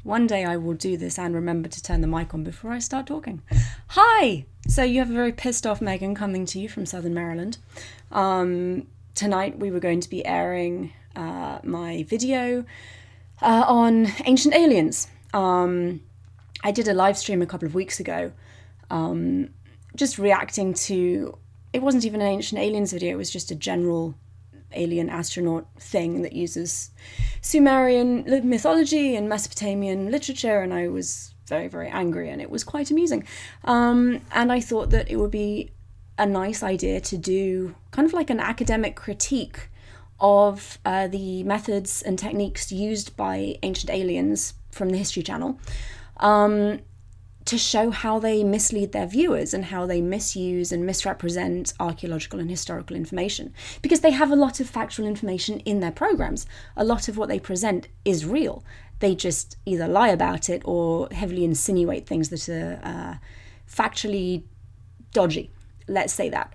One day I will do this and remember to turn the mic on before I start talking. Hi! So you have a very pissed off Megan coming to you from Southern Maryland. Tonight we were going to be airing my video on ancient aliens. I did a live stream a couple of weeks ago, just reacting to, it wasn't even an ancient aliens video, it was just a general alien astronaut thing that uses Sumerian mythology and Mesopotamian literature, and I was very, very angry, and it was quite amusing. And I thought that it would be a nice idea to do kind of like an academic critique of the methods and techniques used by ancient aliens from the History Channel, to show how they mislead their viewers and how they misuse and misrepresent archaeological and historical information. Because they have a lot of factual information in their programs. A lot of what they present is real. They just either lie about it or heavily insinuate things that are factually dodgy. Let's say that.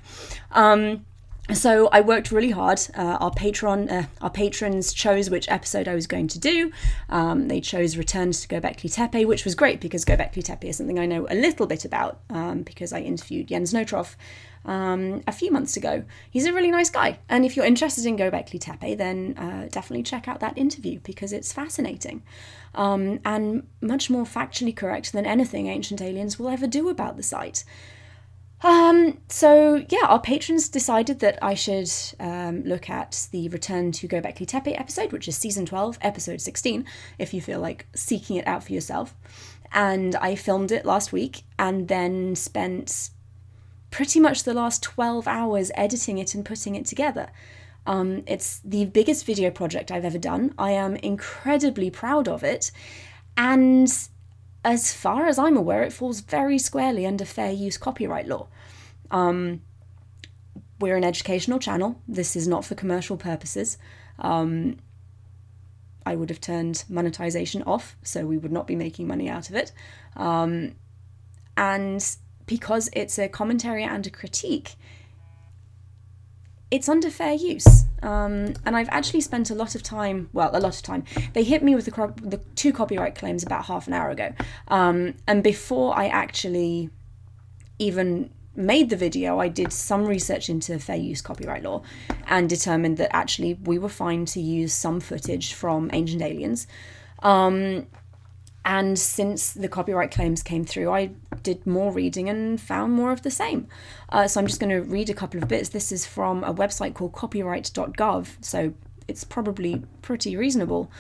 So I worked really hard. Our patrons chose which episode I was going to do. They chose Returns to Göbekli Tepe, which was great because Göbekli Tepe is something I know a little bit about, because I interviewed Jens Notroff a few months ago. He's a really nice guy. And if you're interested in Göbekli Tepe, then definitely check out that interview because it's fascinating, and much more factually correct than anything ancient aliens will ever do about the site. So yeah, our patrons decided that I should look at the Return to Göbekli Tepe episode, which is season 12, episode 16, if you feel like seeking it out for yourself. And I filmed it last week and then spent pretty much the last 12 hours editing it and putting it together. It's the biggest video project I've ever done. I am incredibly proud of it. And as far as I'm aware, it falls very squarely under fair use copyright law. We're an educational channel. This is not for commercial purposes. I would have turned monetization off, so we would not be making money out of it. And because it's a commentary and a critique, it's under fair use. And I've actually spent a lot of time. They hit me with the 2 copyright claims about half an hour ago. And before I actually even made the video, I did some research into fair use copyright law and determined that actually we were fine to use some footage from ancient aliens. And since the copyright claims came through, I did more reading and found more of the same. So I'm just going to read a couple of bits. This is from a website called copyright.gov, so it's probably pretty reasonable.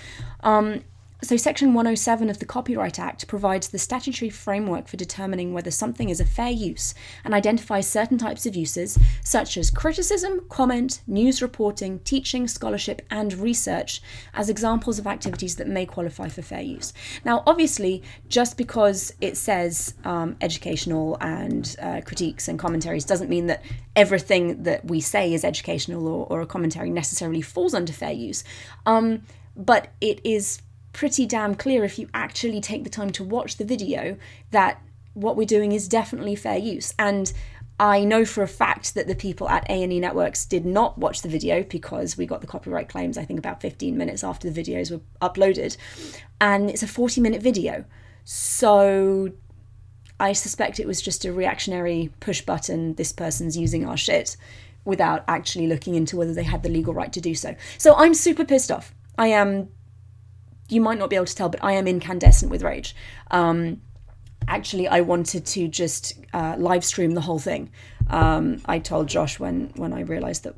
So Section 107 of the Copyright Act provides the statutory framework for determining whether something is a fair use and identifies certain types of uses, such as criticism, comment, news reporting, teaching, scholarship, and research, as examples of activities that may qualify for fair use. Now, obviously, just because it says educational and critiques and commentaries doesn't mean that everything that we say is educational or a commentary necessarily falls under fair use. But it is pretty damn clear if you actually take the time to watch the video that what we're doing is definitely fair use. And I know for a fact that the people at A&E Networks did not watch the video because we got the copyright claims, I think, about 15 minutes after the videos were uploaded. And it's a 40-minute video. So I suspect it was just a reactionary push button, this person's using our shit, without actually looking into whether they had the legal right to do so. So I'm super pissed off. I am. You might not be able to tell, but I am incandescent with rage. Actually, I wanted to just live stream the whole thing. I told Josh when I realised that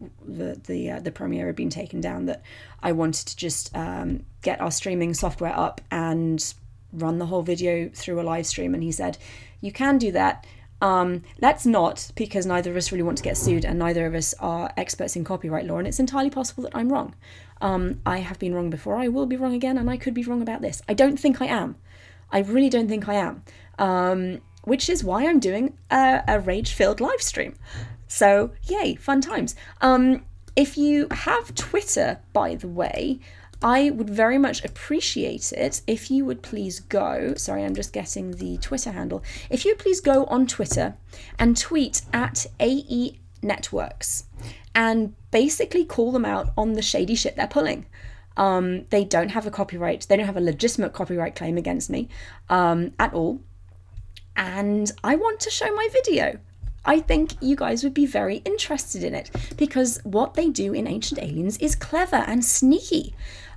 the premiere had been taken down that I wanted to just get our streaming software up and run the whole video through a live stream. And he said, "You can do that. Let's not, because neither of us really want to get sued and neither of us are experts in copyright law, and it's entirely possible that I'm wrong. I have been wrong before, I will be wrong again, and I could be wrong about this. I don't think I am. I really don't think I am. Which is why I'm doing a rage-filled live stream. So, yay, fun times. If you have Twitter, by the way, I would very much appreciate it if you would please go, sorry, I'm just getting the Twitter handle. If you would please go on Twitter and tweet at A&E Networks and basically call them out on the shady shit they're pulling. They don't have a copyright. They don't have a legitimate copyright claim against me at all. And I want to show my video. I think you guys would be very interested in it because what they do in Ancient Aliens is clever and sneaky.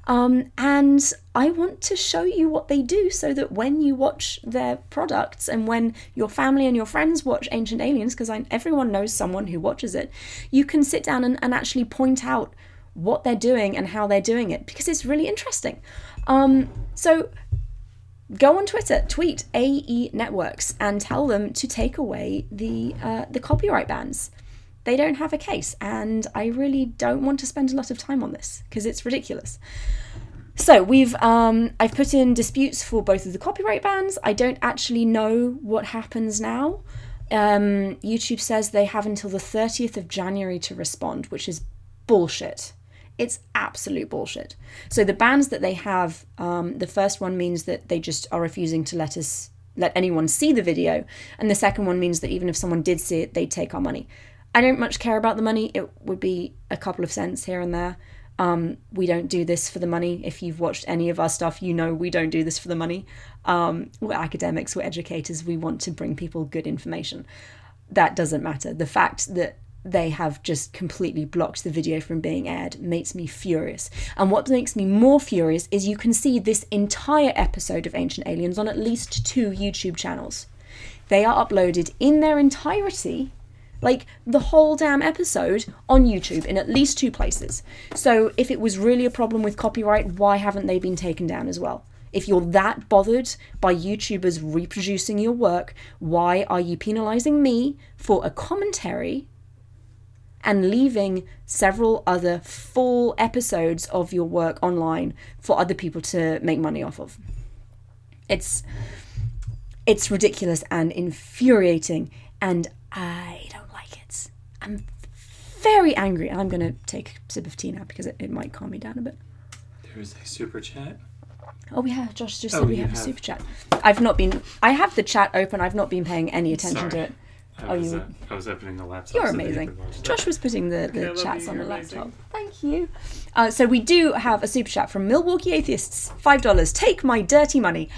And I want to show you what they do so that when you watch their products and when your family and your friends watch Ancient Aliens, because everyone knows someone who watches it, you can sit down and actually point out what they're doing and how they're doing it because it's really interesting. So go on Twitter, tweet A&E Networks and tell them to take away the copyright bans. They don't have a case, and I really don't want to spend a lot of time on this because it's ridiculous. So I've put in disputes for both of the copyright bans. I don't actually know what happens now. YouTube says they have until the 30th of January to respond, which is bullshit. It's absolute bullshit. So the bans that they have, the first one means that they just are refusing to let anyone see the video, and the second one means that even if someone did see it, they'd take our money. I don't much care about the money. It would be a couple of cents here and there. We don't do this for the money. If you've watched any of our stuff, you know we don't do this for the money. We're academics, we're educators, we want to bring people good information. That doesn't matter. The fact that they have just completely blocked the video from being aired makes me furious. And what makes me more furious is you can see this entire episode of Ancient Aliens on at least 2 YouTube channels. They are uploaded in their entirety, like the whole damn episode, on YouTube in at least 2 places. So if it was really a problem with copyright, why haven't they been taken down as well? If you're that bothered by YouTubers reproducing your work, why are you penalizing me for a commentary and leaving several other full episodes of your work online for other people to make money off of? It's ridiculous and infuriating, and I don't like it. I'm very angry, and I'm going to take a sip of tea now because it might calm me down a bit. There's a super chat. Oh yeah, Josh just said we have a super chat. I have the chat open, I've not been paying any attention to it. I was opening the laptop. You're amazing. Josh was putting the chats on the laptop. Thank you. So we do have a super chat from Milwaukee Atheists. $5. Take my dirty money.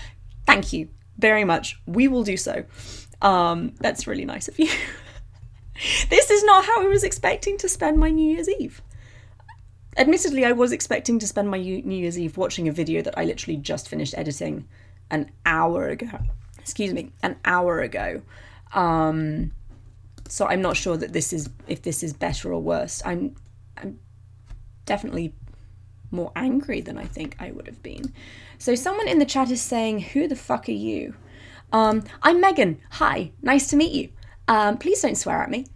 Thank you very much. We will do so. That's really nice of you. This is not how I was expecting to spend my New Year's Eve. Admittedly, I was expecting to spend my New Year's Eve watching a video that I literally just finished editing an hour ago. An hour ago. So I'm not sure that if this is better or worse. I'm definitely more angry than I think I would have been. So someone in the chat is saying, who the fuck are you? I'm Megan. Hi, nice to meet you. Please don't swear at me.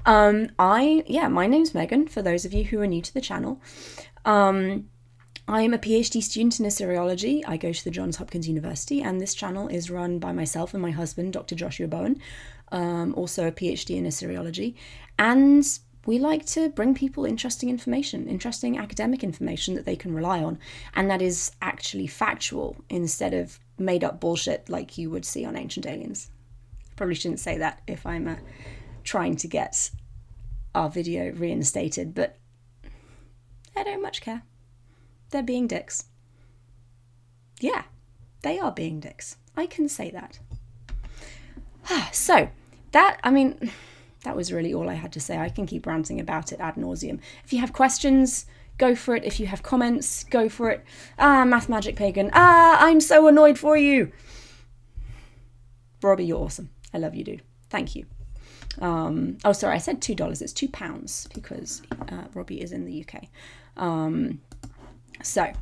My name's Megan, for those of you who are new to the channel. I am a PhD student in Assyriology. I go to the Johns Hopkins University, and this channel is run by myself and my husband, Dr. Joshua Bowen, also a PhD in Assyriology. And we like to bring people interesting information, interesting academic information that they can rely on, and that is actually factual instead of made up bullshit like you would see on Ancient Aliens. Probably shouldn't say that if I'm trying to get our video reinstated, but I don't much care. They're being dicks. Yeah, they are being dicks. I can say that. So, that was really all I had to say. I can keep ranting about it ad nauseum. If you have questions, go for it. If you have comments, go for it. Math Magic Pagan. I'm so annoyed for you. Robbie, you're awesome. I love you, dude. Thank you. Sorry, I said $2. It's £2 because Robbie is in the UK. So, I'm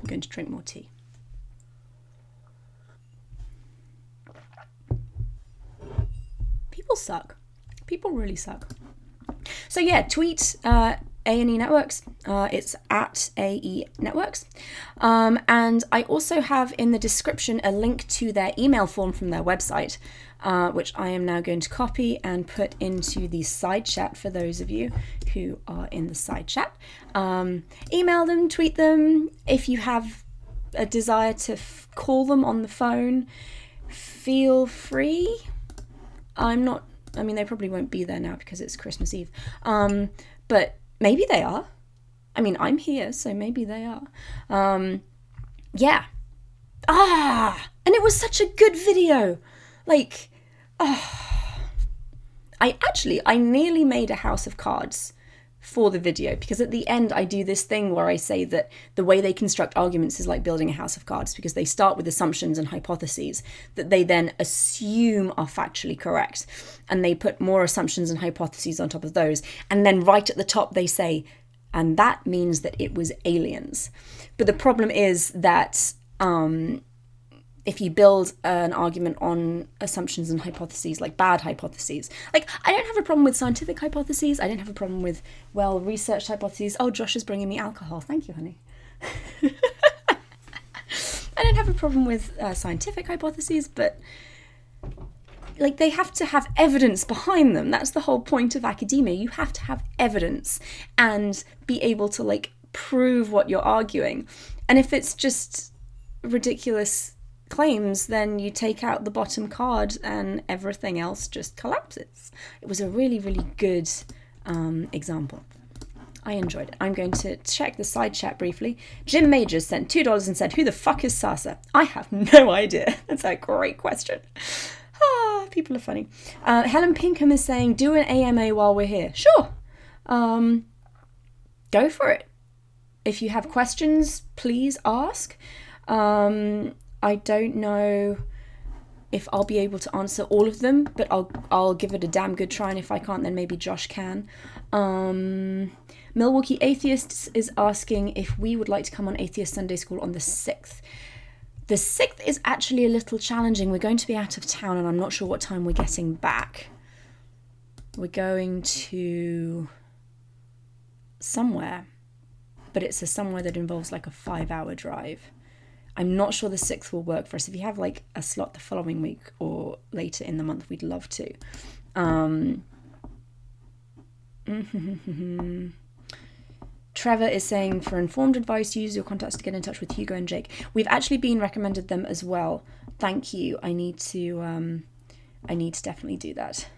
going to drink more tea. People suck. People really suck. So yeah, tweet A&E Networks. It's at A&E Networks. And I also have in the description a link to their email form from their website, which I am now going to copy and put into the side chat for those of you who are in the side chat. Email them, tweet them. If you have a desire to call them on the phone, feel free. I'm not I mean, they probably won't be there now because it's Christmas Eve. But maybe they are. I mean, I'm here, so maybe they are. Yeah. And it was such a good video. Like, I nearly made a house of cards for the video, because at the end I do this thing where I say that the way they construct arguments is like building a house of cards, because they start with assumptions and hypotheses that they then assume are factually correct, and they put more assumptions and hypotheses on top of those, and then right at the top they say, and that means that it was aliens. But the problem is that if you build an argument on assumptions and hypotheses, like bad hypotheses, like I don't have a problem with scientific hypotheses. I don't have a problem with well-researched hypotheses. Oh, Josh is bringing me alcohol. Thank you, honey. I don't have a problem with scientific hypotheses, but like they have to have evidence behind them. That's the whole point of academia. You have to have evidence and be able to like prove what you're arguing. And if it's just ridiculous claims, then you take out the bottom card and everything else just collapses. It was a really, really good example. I enjoyed it. I'm going to check the side chat briefly. Jim Majors sent $2 and said, who the fuck is Sasa? I have no idea. That's a great question. People are funny. Helen Pinkham is saying, do an AMA while we're here. Sure. Go for it. If you have questions, please ask. I don't know if I'll be able to answer all of them, but I'll give it a damn good try, and if I can't, then maybe Josh can. Milwaukee Atheists is asking if we would like to come on Atheist Sunday School on the 6th. The 6th is actually a little challenging. We're going to be out of town, and I'm not sure what time we're getting back. We're going to somewhere, but it's a somewhere that involves like a 5-hour drive. I'm not sure the 6th will work for us. If you have like a slot the following week or later in the month, we'd love to. Trevor is saying, for informed advice, use your contacts to get in touch with Hugo and Jake. We've actually been recommended them as well. Thank you. I need to definitely do that.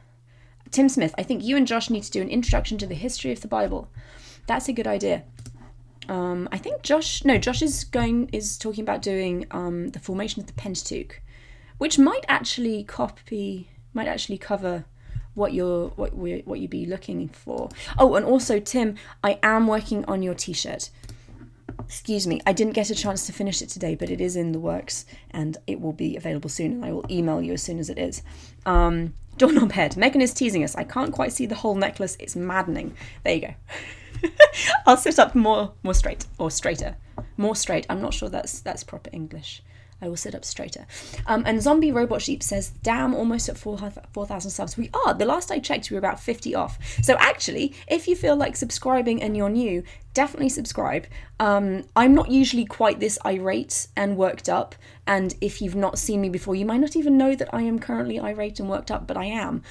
Tim Smith, I think you and Josh need to do an introduction to the history of the Bible. That's a good idea. I think Josh is talking about doing the formation of the Pentateuch, which might actually cover what you'd be looking for. Oh, and also Tim, I am working on your t-shirt. Excuse me, I didn't get a chance to finish it today, but it is in the works and it will be available soon, and I will email you as soon as it is. Doorknob head, Megan is teasing us. I can't quite see the whole necklace. It's maddening. There you go. I'll sit up more straight, or straighter. More straight. I'm not sure that's proper English. I will sit up straighter. And Zombie Robot Sheep says, damn, almost at 4,000 subs. We are. The last I checked, we were about 50 off. So actually, if you feel like subscribing and you're new, definitely subscribe. I'm not usually quite this irate and worked up. And if you've not seen me before, you might not even know that I am currently irate and worked up, but I am.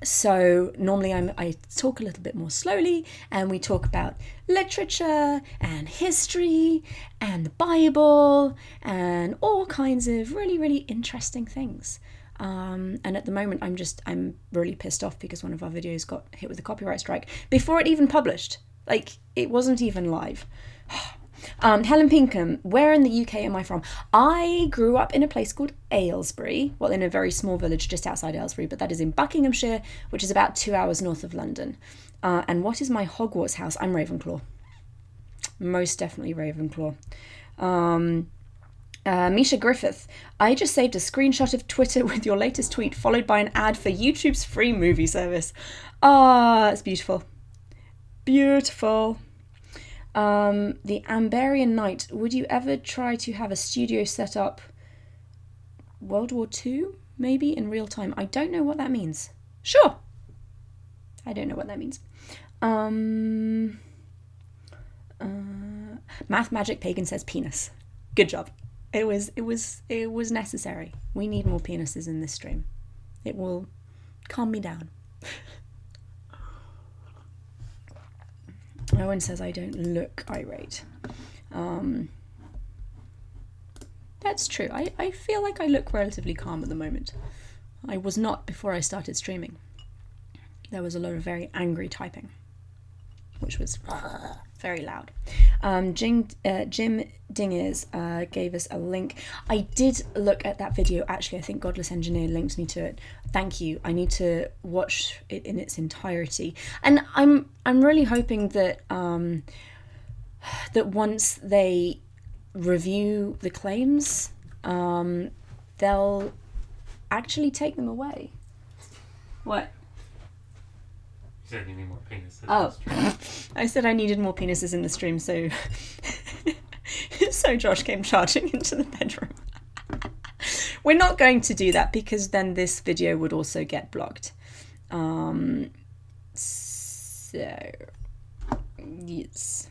So normally I talk a little bit more slowly, and we talk about literature and history and the Bible and all kinds of really, really interesting things. And at the moment I'm really pissed off because one of our videos got hit with a copyright strike before it even published. Like, it wasn't even live. Helen Pinkham, where in the UK am I from? I grew up in a place called Aylesbury, well, in a very small village just outside Aylesbury, but that is in Buckinghamshire, which is about 2 hours north of London. And what is my Hogwarts house? I'm Ravenclaw. Most definitely Ravenclaw. Misha Griffith, I just saved a screenshot of Twitter with your latest tweet, followed by an ad for YouTube's free movie service. It's beautiful. Beautiful. The Amberian Knight, would you ever try to have a studio set up World War II, maybe, in real time? I don't know what that means. Sure. I don't know what that means. Math Magic Pagan says penis. Good job. It was necessary. We need more penises in this stream. It will calm me down. Owen says I don't look irate. That's true. I feel like I look relatively calm at the moment. I was not before I started streaming. There was a lot of very angry typing, which was very loud. Jim Dingers gave us a link. I did look at that video. Actually, I think Godless Engineer linked me to it. Thank you. I need to watch it in its entirety. And I'm really hoping that that once they review the claims, they'll actually take them away. What? You said you need more penises. Oh, I said I needed more penises in the stream, so so Josh came charging into the bedroom. We're not going to do that because then this video would also get blocked. So yes.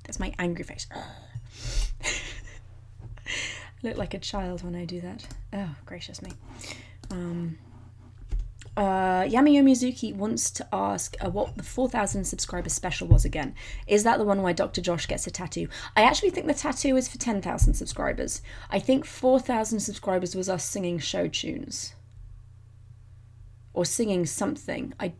That's my angry face. I look like a child when I do that. Oh, gracious me. Yami Yomizuki wants to ask what the 4,000 subscriber special was again. Is that the one where Dr. Josh gets a tattoo? I actually think the tattoo is for 10,000 subscribers. I think 4,000 subscribers was us singing show tunes. Or singing something. I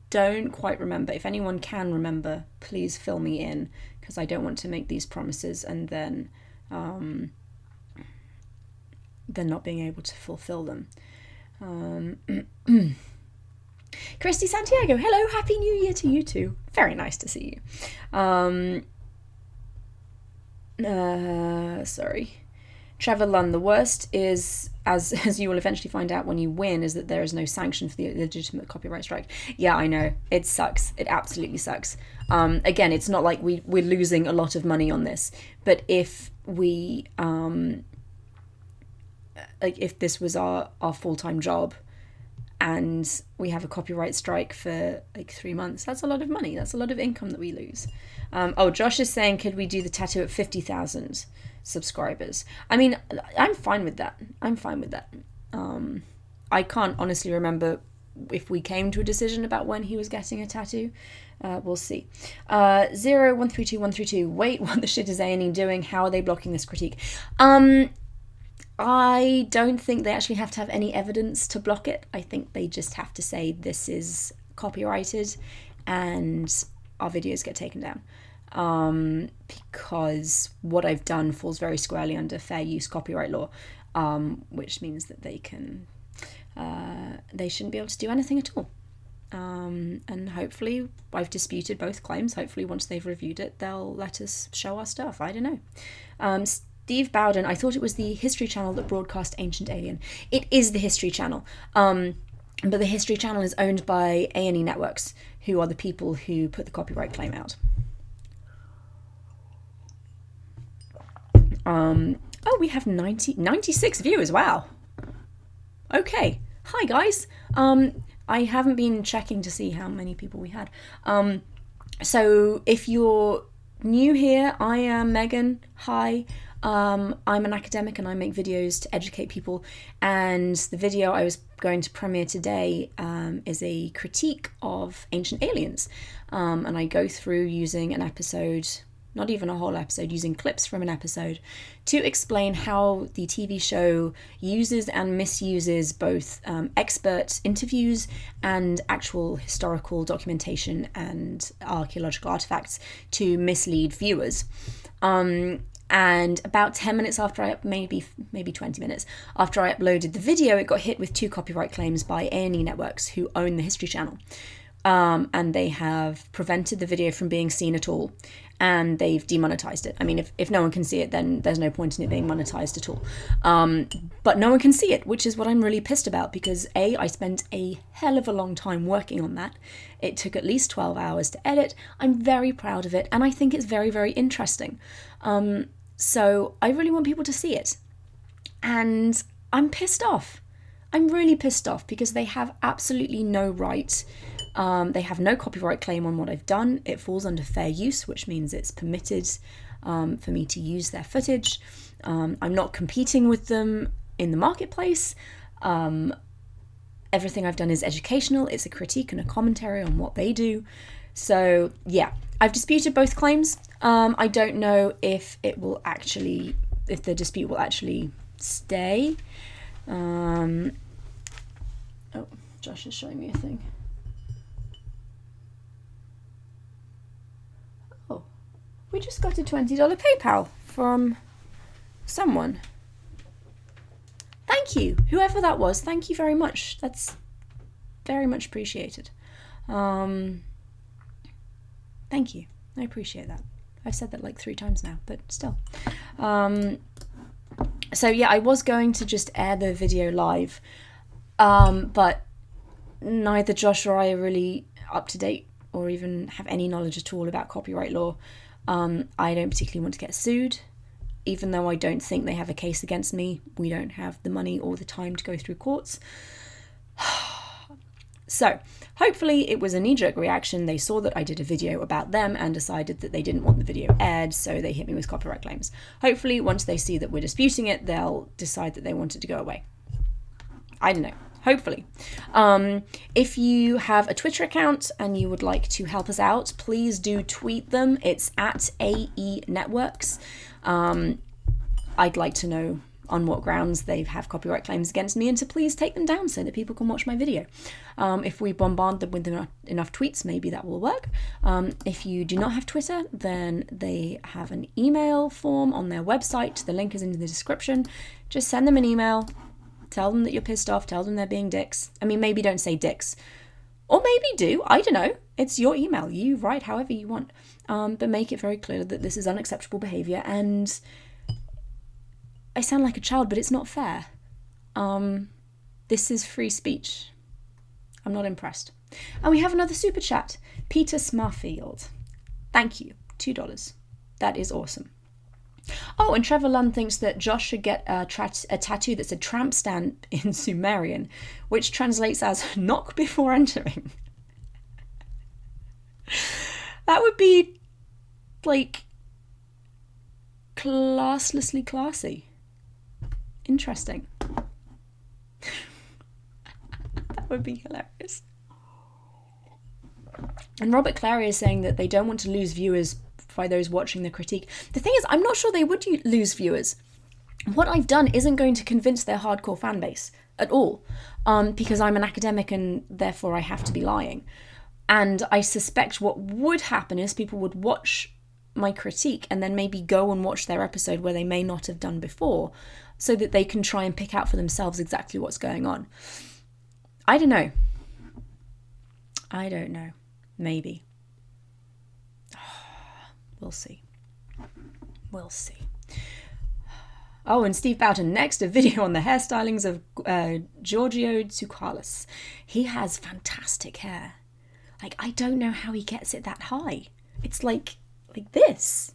don't quite remember. If anyone can remember, please fill me in, because I don't want to make these promises and then not being able to fulfill them. Christy Santiago, hello, happy new year to you too. Very nice to see you. Sorry. Trevor Lunn, the worst is, as you will eventually find out when you win, is that there is no sanction for the legitimate copyright strike. Yeah, I know. It sucks. It absolutely sucks. Again, it's not like we're losing a lot of money on this, but if we like if this was our full-time job and we have a copyright strike for like 3 months, that's a lot of money. That's a lot of income that we lose. Josh is saying, could we do the tattoo at 50,000 subscribers? I mean, I'm fine with that. I can't honestly remember if we came to a decision about when he was getting a tattoo. We'll see. 0132132. Wait, what the shit is A&E doing? How are they blocking this critique? I don't think they actually have to have any evidence to block it. I think they just have to say this is copyrighted and our videos get taken down. Because what I've done falls very squarely under fair use copyright law, which means that they shouldn't be able to do anything at all. And hopefully, I've disputed both claims. Hopefully, once they've reviewed it, they'll let us show our stuff. I don't know. Steve Bowden, I thought it was the History Channel that broadcast Ancient Alien. It is the History Channel. But the History Channel is owned by A&E Networks, who are the people who put the copyright claim out. We have 96 viewers. Wow. Okay. Hi, guys. I haven't been checking to see how many people we had. So if you're new here, I am Megan. Hi. I'm an academic and I make videos to educate people, and the video I was going to premiere today is a critique of Ancient Aliens, and I go through using an episode, not even a whole episode, using clips from an episode to explain how the TV show uses and misuses both expert interviews and actual historical documentation and archaeological artifacts to mislead viewers. And about 10 minutes after maybe 20 minutes after I uploaded the video, it got hit with 2 copyright claims by A&E Networks, who own the History Channel. And they have prevented the video from being seen at all, and they've demonetized it. I mean, if no one can see it, then there's no point in it being monetized at all. But no one can see it, which is what I'm really pissed about, because I spent a hell of a long time working on that. It took at least 12 hours to edit. I'm very proud of it, and I think it's very, very interesting. So I really want people to see it. And I'm pissed off. I'm really pissed off because they have absolutely no right. They have no copyright claim on what I've done. It falls under fair use, which means it's permitted for me to use their footage. I'm not competing with them in the marketplace. Everything I've done is educational. It's a critique and a commentary on what they do. So yeah, I've disputed both claims. I don't know if the dispute will actually stay. Oh, Josh is showing me a thing. Oh, we just got a $20 PayPal from someone. Thank you, whoever that was. Thank you very much. That's very much appreciated. Thank you. I appreciate that. I've said that like 3 times now, but still. So yeah, I was going to just air the video live, but neither Josh or I are really up to date or even have any knowledge at all about copyright law. I don't particularly want to get sued, even though I don't think they have a case against me. We don't have the money or the time to go through courts. So hopefully it was a knee-jerk reaction. They saw that I did a video about them and decided that they didn't want the video aired, so they hit me with copyright claims. Hopefully once they see that we're disputing it, they'll decide that they want it to go away. I don't know. Hopefully. If you have a Twitter account and you would like to help us out, please do tweet them. It's at A&E Networks. I'd like to know on what grounds they have copyright claims against me, and to please take them down so that people can watch my video. If we bombard them with enough tweets, maybe that will work. If you do not have Twitter, then they have an email form on their website. The link is in the description. Just send them an email. Tell them that you're pissed off. Tell them they're being dicks. I mean, maybe don't say dicks. Or maybe do. I don't know. It's your email. You write however you want. But make it very clear that this is unacceptable behaviour, and I sound like a child, but it's not fair. This is free speech. I'm not impressed. And we have another super chat. Peter Smarfield. Thank you. $2. That is awesome. Oh, and Trevor Lund thinks that Josh should get a tattoo that's a tramp stamp in Sumerian, which translates as knock before entering. That would be, like, classlessly classy. Interesting. That would be hilarious. And Robert Clary is saying that they don't want to lose viewers by those watching the critique. The thing is, I'm not sure they would lose viewers. What I've done isn't going to convince their hardcore fan base at all, because I'm an academic and therefore I have to be lying. And I suspect what would happen is people would watch my critique and then maybe go and watch their episode where they may not have done before, so that they can try and pick out for themselves exactly what's going on. I don't know. Maybe. We'll see. Oh, and Steve Boughton, next, a video on the hairstylings of Giorgio Tsoukalos. He has fantastic hair. Like, I don't know how he gets it that high. It's like this.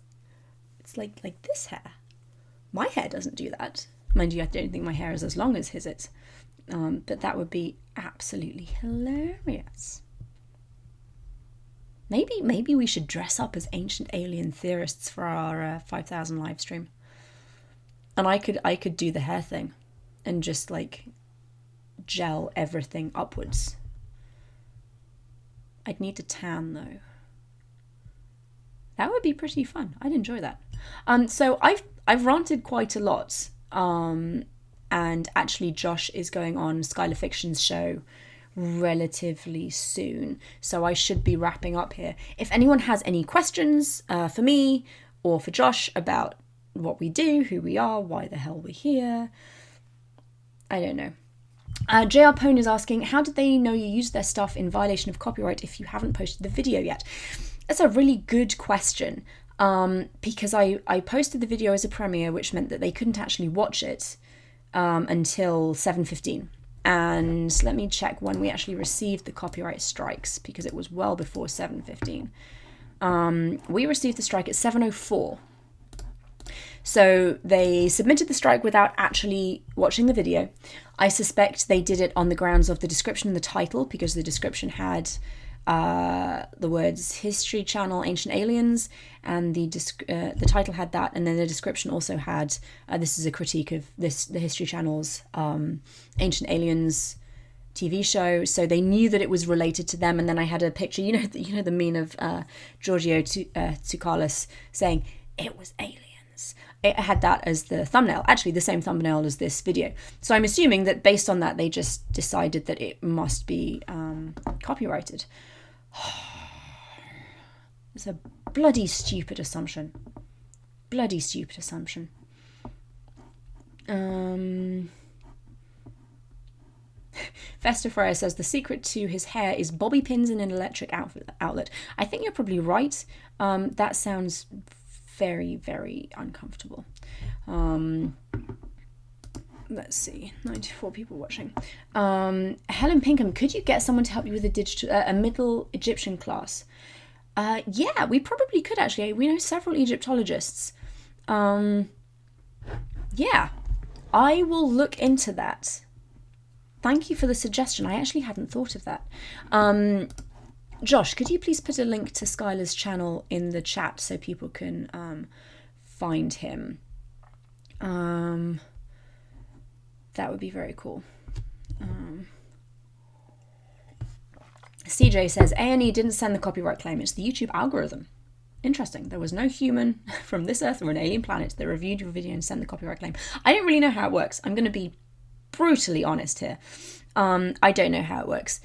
It's like this hair. My hair doesn't do that. Mind you, I don't think my hair is as long as his is. But that would be absolutely hilarious. Maybe we should dress up as ancient alien theorists for our 5,000 live stream. And I could do the hair thing and just like gel everything upwards. I'd need to tan though. That would be pretty fun. I'd enjoy that. So I've ranted quite a lot. And actually Josh is going on Skylar Fiction's show relatively soon, so I should be wrapping up here. If anyone has any questions for me or for Josh about what we do, who we are, why the hell we're here, I don't know. JR Pone is asking, how did they know you used their stuff in violation of copyright if you haven't posted the video yet? That's a really good question, because I posted the video as a premiere, which meant that they couldn't actually watch it until 7:15. And let me check when we actually received the copyright strikes, because it was well before 7:15. We received the strike at 7:04. So they submitted the strike without actually watching the video. I suspect they did it on the grounds of the description and the title, because the description had the words History Channel Ancient Aliens, and the title had that, and then the description also had this is a critique of the History Channel's Ancient Aliens TV show, so they knew that it was related to them. And then I had a picture, you know the meme of Giorgio Tsoukalos saying it was aliens. It had that as the thumbnail, actually the same thumbnail as this video. So I'm assuming that based on that, they just decided that it must be copyrighted. It's a bloody stupid assumption. Bloody stupid assumption. Vesta Freya says the secret to his hair is bobby pins and an electric outlet. I think you're probably right. That sounds very, very uncomfortable. Let's see, 94 people watching. Helen Pinkham, could you get someone to help you with a Middle Egyptian class? Yeah, we probably could actually. We know several Egyptologists. Yeah, I will look into that. Thank you for the suggestion. I actually hadn't thought of that. Josh, could you please put a link to Skylar's channel in the chat so people can find him? That would be very cool. CJ says, A&E didn't send the copyright claim. It's the YouTube algorithm. Interesting. There was no human from this Earth or an alien planet that reviewed your video and sent the copyright claim. I don't really know how it works. I'm going to be brutally honest here. I don't know how it works.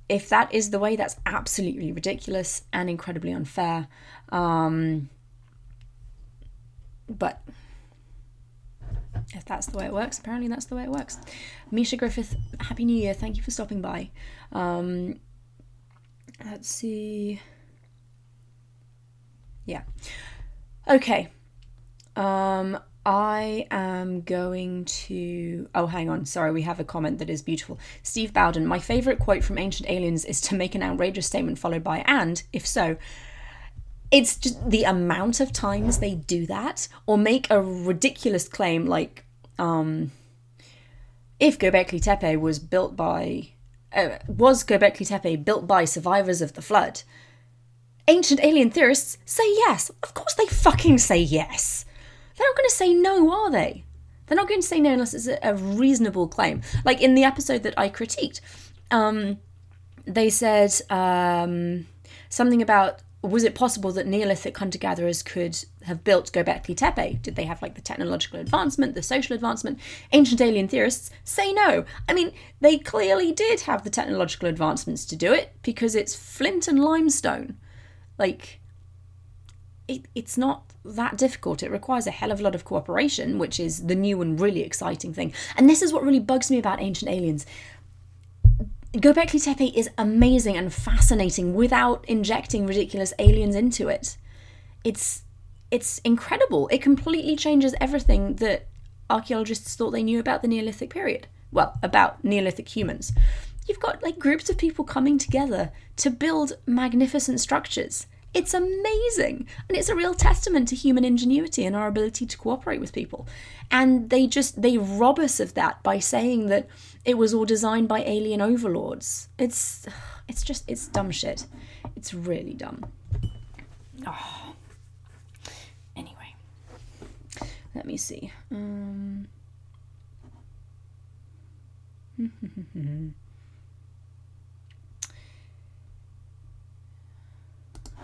If that is the way, that's absolutely ridiculous and incredibly unfair. But if that's the way it works, apparently that's the way it works. Misha Griffith, Happy New Year. Thank you for stopping by. Let's see. Yeah. Okay. I am going to... Oh, hang on. Sorry, we have a comment that is beautiful. Steve Bowden, my favourite quote from Ancient Aliens is to make an outrageous statement followed by, and, if so... It's just the amount of times they do that, or make a ridiculous claim like, if Göbekli Tepe was built by... was Göbekli Tepe built by survivors of the flood? Ancient alien theorists say yes. Of course they fucking say yes. They're not going to say no, are they? They're not going to say no unless it's a reasonable claim. Like in the episode that I critiqued, they said something about, was it possible that Neolithic hunter-gatherers could have built Göbekli Tepe? Did they have like the technological advancement, the social advancement? Ancient alien theorists say no. I mean, they clearly did have the technological advancements to do it because it's flint and limestone. Like, it's not that difficult. It requires a hell of a lot of cooperation, which is the new and really exciting thing. And this is what really bugs me about Ancient Aliens. Göbekli Tepe is amazing and fascinating without injecting ridiculous aliens into it. It's incredible. It completely changes everything that archaeologists thought they knew about the Neolithic period. Well, about Neolithic humans. You've got like groups of people coming together to build magnificent structures. It's amazing. And it's a real testament to human ingenuity and our ability to cooperate with people. And they rob us of that by saying that it was all designed by alien overlords. It's dumb shit. It's really dumb. Oh. Anyway, let me see.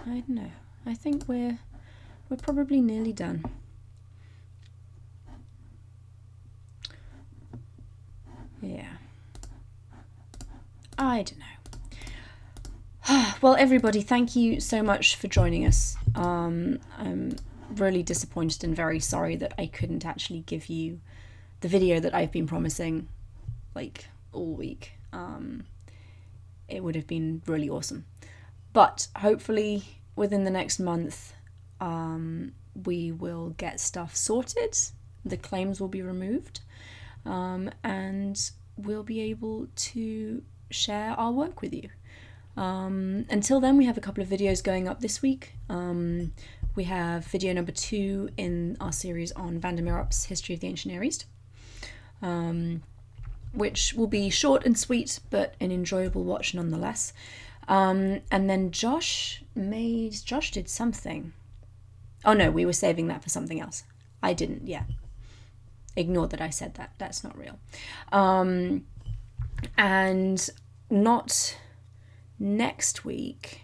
I don't know. I think we're probably nearly done. Yeah. I don't know. Well, everybody, thank you so much for joining us. I'm really disappointed and very sorry that I couldn't actually give you the video that I've been promising, like, all week. It would have been really awesome. But hopefully within the next month, we will get stuff sorted. The claims will be removed. And we'll be able to share our work with you. Until then, we have a couple of videos going up this week. We have video number 2 in our series on Van der Meerup's History of the Ancient Near East, which will be short and sweet, but an enjoyable watch nonetheless. And then Josh did something. Oh no, we were saving that for something else. I didn't, yeah. Ignore that I said that. That's not real. And not next week,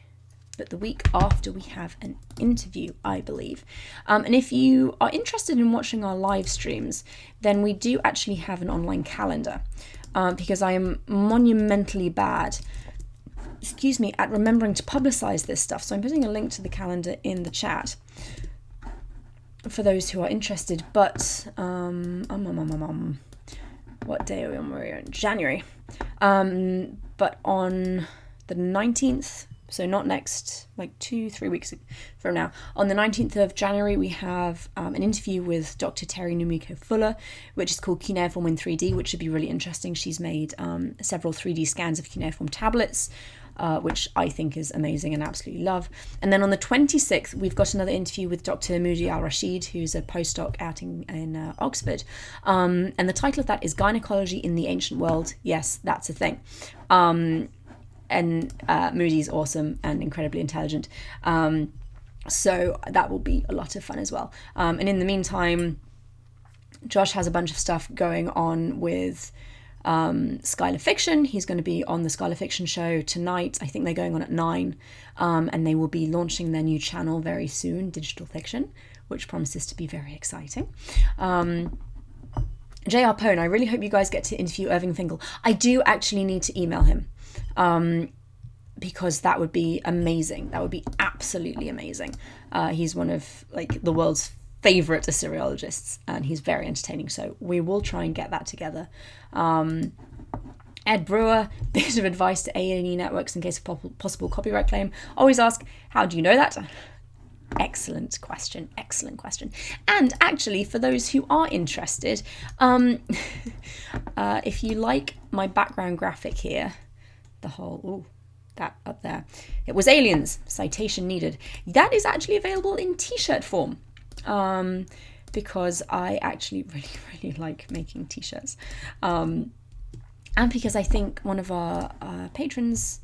but the week after, we have an interview, I believe. And if you are interested in watching our live streams, then we do actually have an online calendar, because I am monumentally bad, at remembering to publicize this stuff. So I'm putting a link to the calendar in the chat for those who are interested. But what day are we on? We're in January. But on the 19th, so not next, like 2-3 weeks from now, on the 19th of January, we have an interview with Dr. Terry Numiko Fuller, which is called Cuneiform in 3D, which should be really interesting. She's made several 3D scans of cuneiform tablets, which I think is amazing and absolutely love. And then on the 26th, we've got another interview with Dr. Moody Al-Rashid, who's a postdoc out in Oxford. And the title of that is Gynecology in the Ancient World. Yes, that's a thing. And Moody's awesome and incredibly intelligent. So that will be a lot of fun as well. And in the meantime, Josh has a bunch of stuff going on with Skylar Fiction. He's going to be on the Skylar Fiction show tonight. I think they're going on at 9, and they will be launching their new channel very soon, Digital Fiction, which promises to be very exciting. J.R. Pone, I really hope you guys get to interview Irving Finkel. I do actually need to email him, because that would be amazing. That would be absolutely amazing. He's one of the world's favorite Assyriologists, and he's very entertaining, so we will try and get that together. Ed Brewer, bit of advice to A&E Networks in case of possible copyright claim. Always ask, how do you know that? Excellent question. And actually, for those who are interested, if you like my background graphic here, the whole, that up there, it was aliens, citation needed. That is actually available in t-shirt form. Because I actually really like making t-shirts, and because I think one of our patrons,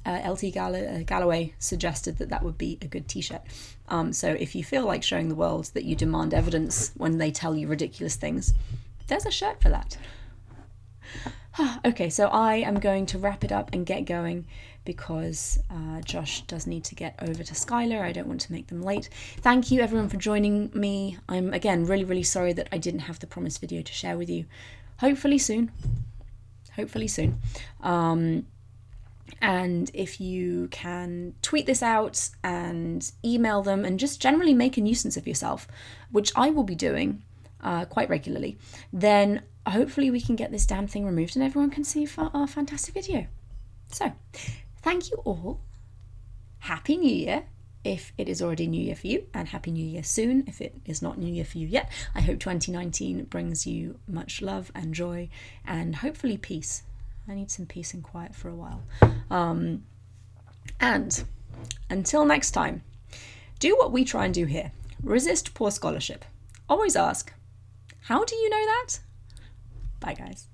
LT Galloway, suggested that would be a good t-shirt. So if you feel like showing the world that you demand evidence when they tell you ridiculous things, there's a shirt for that. Okay, so I am going to wrap it up and get going, because Josh does need to get over to Skylar. I don't want to make them late. Thank you everyone for joining me. I'm again really sorry that I didn't have the promised video to share with you. Hopefully soon. And if you can tweet this out and email them and just generally make a nuisance of yourself, which I will be doing quite regularly, then hopefully we can get this damn thing removed and everyone can see our fantastic video. So, thank you all. Happy New Year, if it is already New Year for you, and Happy New Year soon, if it is not New Year for you yet. I hope 2019 brings you much love and joy, and hopefully peace. I need some peace and quiet for a while. And until next time, do what we try and do here. Resist poor scholarship. Always ask, how do you know that? Bye, guys.